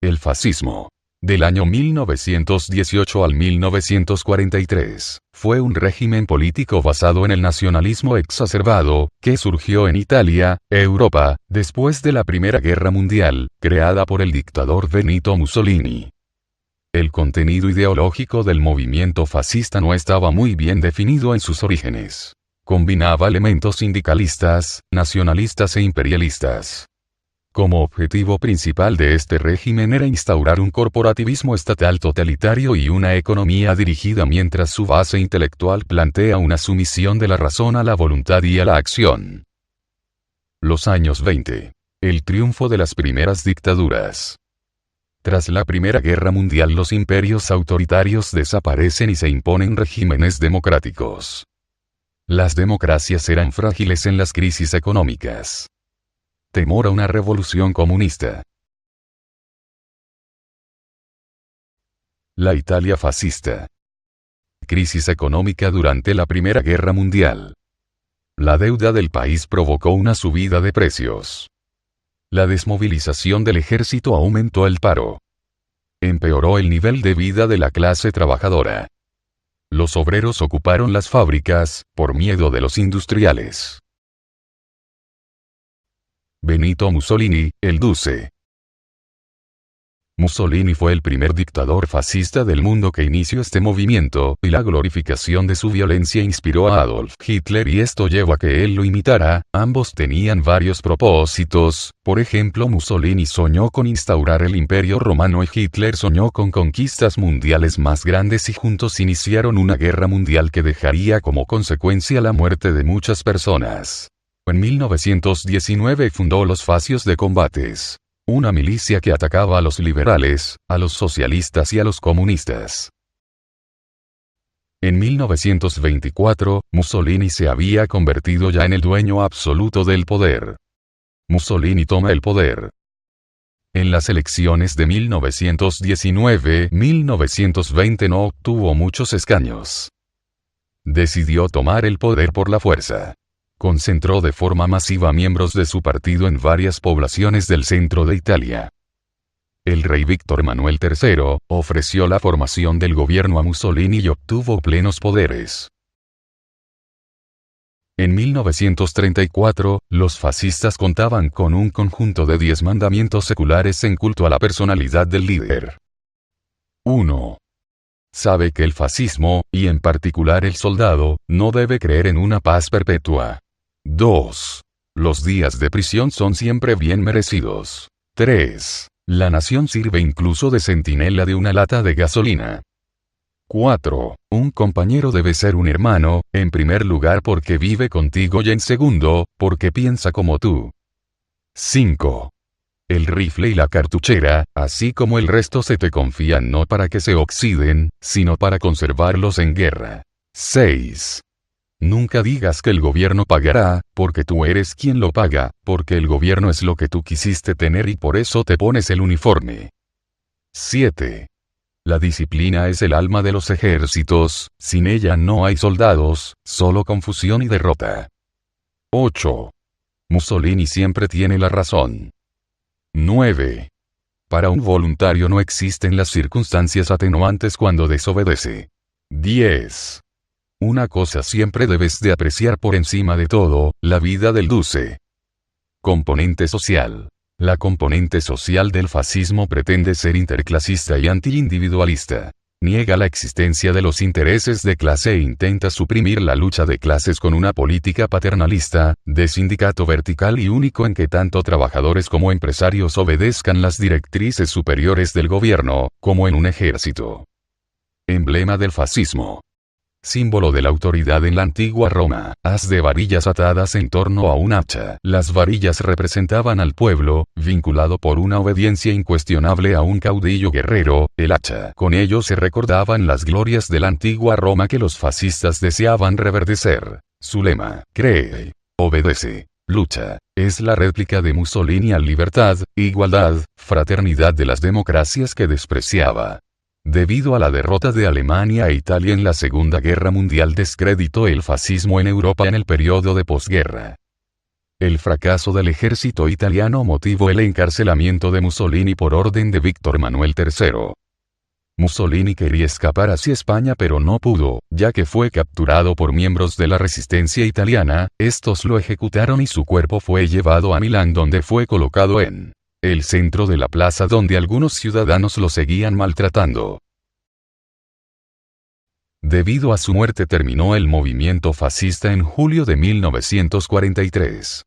El fascismo, del año 1918 al 1943, fue un régimen político basado en el nacionalismo exacerbado, que surgió en Italia, Europa, después de la Primera Guerra Mundial, creada por el dictador Benito Mussolini. El contenido ideológico del movimiento fascista no estaba muy bien definido en sus orígenes. Combinaba elementos sindicalistas, nacionalistas e imperialistas. Como objetivo principal de este régimen era instaurar un corporativismo estatal totalitario y una economía dirigida, mientras su base intelectual plantea una sumisión de la razón a la voluntad y a la acción. Los años 20. El triunfo de las primeras dictaduras. Tras la Primera Guerra Mundial, los imperios autoritarios desaparecen y se imponen regímenes democráticos. Las democracias eran frágiles en las crisis económicas. Temor a una revolución comunista. La Italia fascista. Crisis económica durante la Primera Guerra Mundial. La deuda del país provocó una subida de precios. La desmovilización del ejército aumentó el paro. Empeoró el nivel de vida de la clase trabajadora. Los obreros ocuparon las fábricas, por miedo de los industriales. Benito Mussolini, el Duce. Mussolini fue el primer dictador fascista del mundo que inició este movimiento, y la glorificación de su violencia inspiró a Adolf Hitler y esto llevó a que él lo imitara. Ambos tenían varios propósitos. Por ejemplo, Mussolini soñó con instaurar el Imperio Romano y Hitler soñó con conquistas mundiales más grandes, y juntos iniciaron una guerra mundial que dejaría como consecuencia la muerte de muchas personas. En 1919 fundó los Fascios de Combates, una milicia que atacaba a los liberales, a los socialistas y a los comunistas. En 1924, Mussolini se había convertido ya en el dueño absoluto del poder. Mussolini toma el poder. En las elecciones de 1919-1920 no obtuvo muchos escaños. Decidió tomar el poder por la fuerza. Concentró de forma masiva miembros de su partido en varias poblaciones del centro de Italia. El rey Víctor Manuel III ofreció la formación del gobierno a Mussolini y obtuvo plenos poderes. En 1934, los fascistas contaban con un conjunto de 10 mandamientos seculares en culto a la personalidad del líder. 1. Sabe que el fascismo, y en particular el soldado, no debe creer en una paz perpetua. 2. Los días de prisión son siempre bien merecidos. 3. La nación sirve incluso de centinela de una lata de gasolina. 4. Un compañero debe ser un hermano, en primer lugar porque vive contigo y en segundo, porque piensa como tú. 5. El rifle y la cartuchera, así como el resto, se te confían no para que se oxiden, sino para conservarlos en guerra. 6. Nunca digas que el gobierno pagará, porque tú eres quien lo paga, porque el gobierno es lo que tú quisiste tener y por eso te pones el uniforme. 7. La disciplina es el alma de los ejércitos, sin ella no hay soldados, solo confusión y derrota. 8. Mussolini siempre tiene la razón. 9. Para un voluntario no existen las circunstancias atenuantes cuando desobedece. 10. Una cosa siempre debes de apreciar por encima de todo, la vida del Duce. Componente social. La componente social del fascismo pretende ser interclasista y antiindividualista. Niega la existencia de los intereses de clase e intenta suprimir la lucha de clases con una política paternalista, de sindicato vertical y único en que tanto trabajadores como empresarios obedezcan las directrices superiores del gobierno, como en un ejército. Emblema del fascismo. Símbolo de la autoridad en la antigua Roma, haz de varillas atadas en torno a un hacha. Las varillas representaban al pueblo, vinculado por una obediencia incuestionable a un caudillo guerrero, el hacha. Con ello se recordaban las glorias de la antigua Roma que los fascistas deseaban reverdecer. Su lema, cree, obedece, lucha, es la réplica de Mussolini a libertad, igualdad, fraternidad de las democracias que despreciaba. Debido a la derrota de Alemania e Italia en la Segunda Guerra Mundial, descreditó el fascismo en Europa en el periodo de posguerra. El fracaso del ejército italiano motivó el encarcelamiento de Mussolini por orden de Víctor Manuel III. Mussolini quería escapar hacia España pero no pudo, ya que fue capturado por miembros de la resistencia italiana, estos lo ejecutaron y su cuerpo fue llevado a Milán donde fue colocado en el centro de la plaza donde algunos ciudadanos lo seguían maltratando. Debido a su muerte terminó el movimiento fascista en julio de 1943.